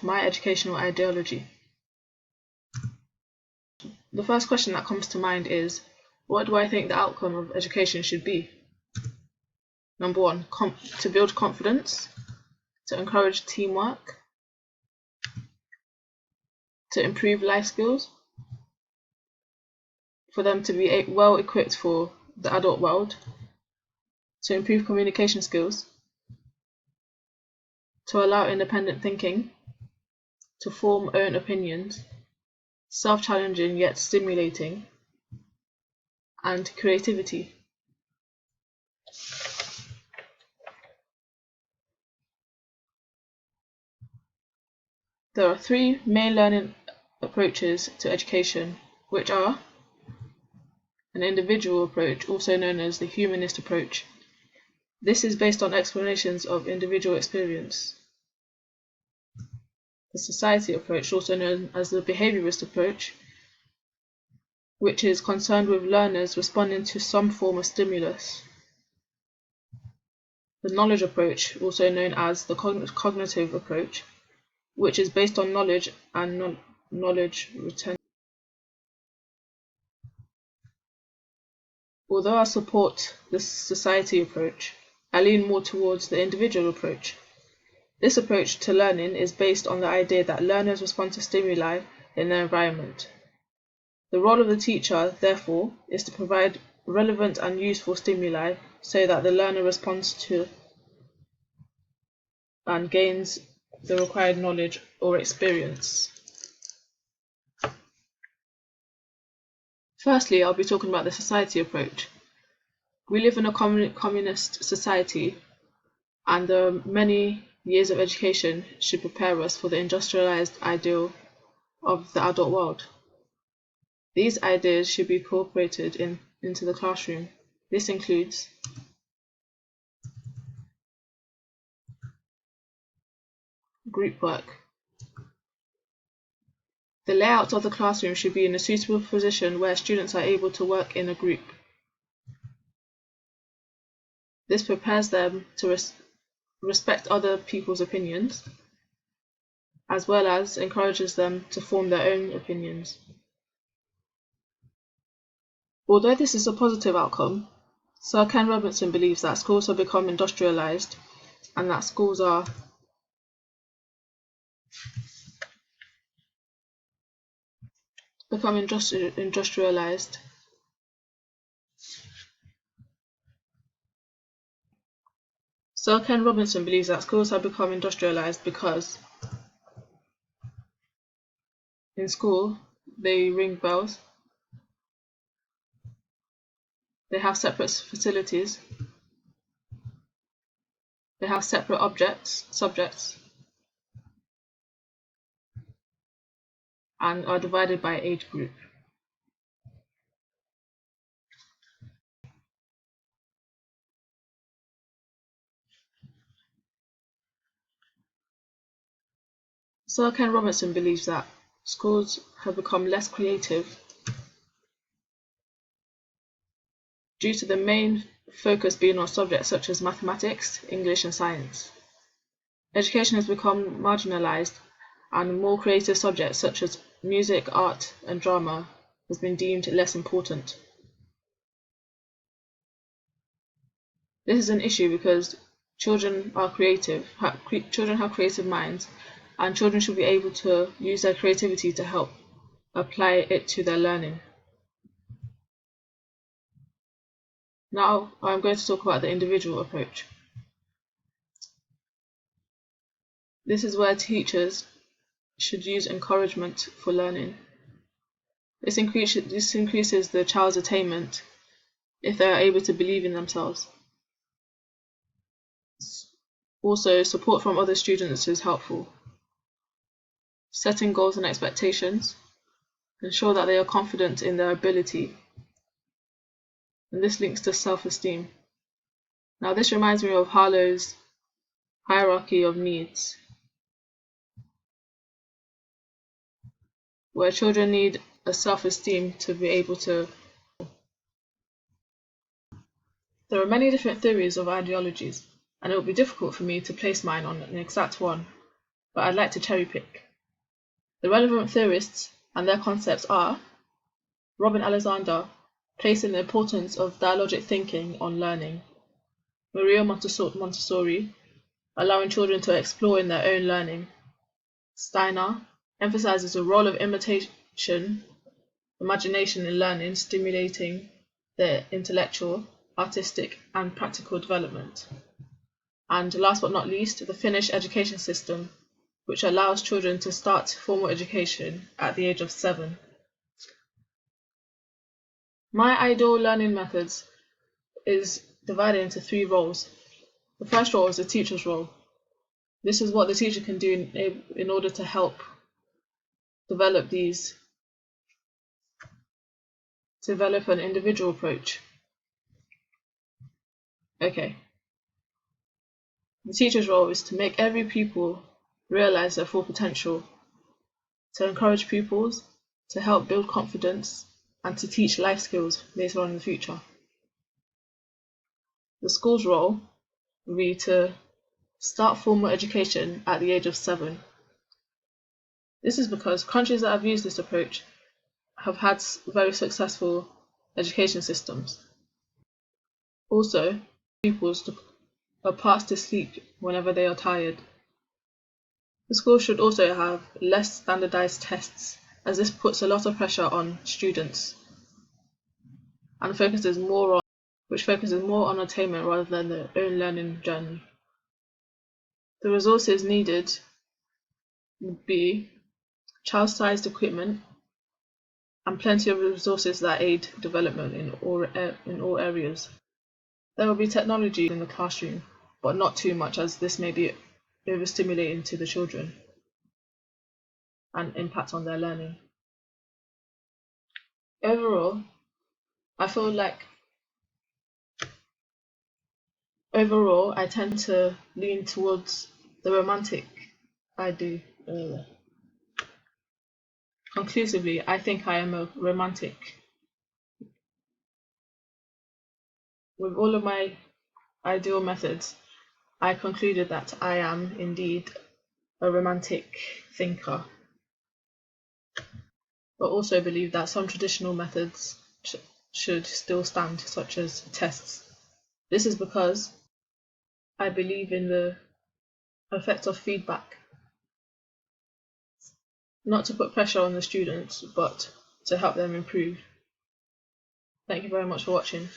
my educational ideology? The first question that comes to mind is, what do I think the outcome of education should be? Number one, to build confidence, to encourage teamwork, to improve life skills, for them to be well equipped for the adult world, to improve communication skills, to allow independent thinking, to form own opinions, self-challenging yet stimulating, and creativity. There are three main learning approaches to education, which are an individual approach, also known as the humanist approach. This is based on explanations of individual experience. The society approach, also known as the behaviorist approach, which is concerned with learners responding to some form of stimulus. The knowledge approach, also known as the cognitive approach, which is based on knowledge and knowledge retention. Although I support the society approach, I lean more towards the individual approach. This approach to learning is based on the idea that learners respond to stimuli in their environment. The role of the teacher, therefore, is to provide relevant and useful stimuli so that the learner responds to and gains the required knowledge or experience. Firstly, I'll be talking about the society approach. We live in a communist society, and there are many years of education should prepare us for the industrialized ideal of the adult world. These ideas should be incorporated into the classroom. This includes group work. The layout of the classroom should be in a suitable position where students are able to work in a group. This prepares them to respect other people's opinions, as well as encourages them to form their own opinions. Although this is a positive outcome, Sir Ken Robinson believes that schools have become industrialized and that schools are industrialized. Sir Ken Robinson believes that schools have become industrialized because in school they ring bells, they have separate facilities, they have separate subjects, and are divided by age group. Sir Ken Robinson believes that schools have become less creative due to the main focus being on subjects such as mathematics, English and science. Education has become marginalized and more creative subjects such as music, art and drama has been deemed less important. This is an issue because children are creative, children have creative minds, and children should be able to use their creativity to help apply it to their learning. Now I'm going to talk about the individual approach. This is where teachers should use encouragement for learning. This increases the child's attainment if they are able to believe in themselves. Also, support from other students is helpful. Setting goals and expectations. Ensure that they are confident in their ability. And this links to self-esteem. Now this reminds me of Harlow's hierarchy of needs, where children need a self-esteem to be able to. There are many different theories of ideologies, and it will be difficult for me to place mine on an exact one, but I'd like to cherry pick. The relevant theorists and their concepts are Robin Alexander, placing the importance of dialogic thinking on learning; Maria Montessori, allowing children to explore in their own learning; Steiner emphasizes the role of imagination in learning, stimulating their intellectual, artistic, and practical development; and last but not least, the Finnish education system, which allows children to start formal education at the age of 7. My ideal learning methods is divided into 3 roles. The first role is the teacher's role. This is what the teacher can do in order to help develop an individual approach. Okay. The teacher's role is to make every pupil realize their full potential, to encourage pupils, to help build confidence, and to teach life skills later on in the future. The school's role would be to start formal education at the age of 7. This is because countries that have used this approach have had very successful education systems. Also, pupils are passed to sleep whenever they are tired. The school should also have less standardized tests, as this puts a lot of pressure on students and focuses more on attainment rather than their own learning journey. The resources needed would be child-sized equipment and plenty of resources that aid development in all areas. There will be technology in the classroom, but not too much, as this may be overstimulating to the children and impact on their learning. Overall, I tend to lean towards the romantic idea. Conclusively, I think I am a romantic. With all of my ideal methods, I concluded that I am indeed a romantic thinker, but also believe that some traditional methods should still stand, such as tests. This is because I believe in the effect of feedback, not to put pressure on the students, but to help them improve. Thank you very much for watching.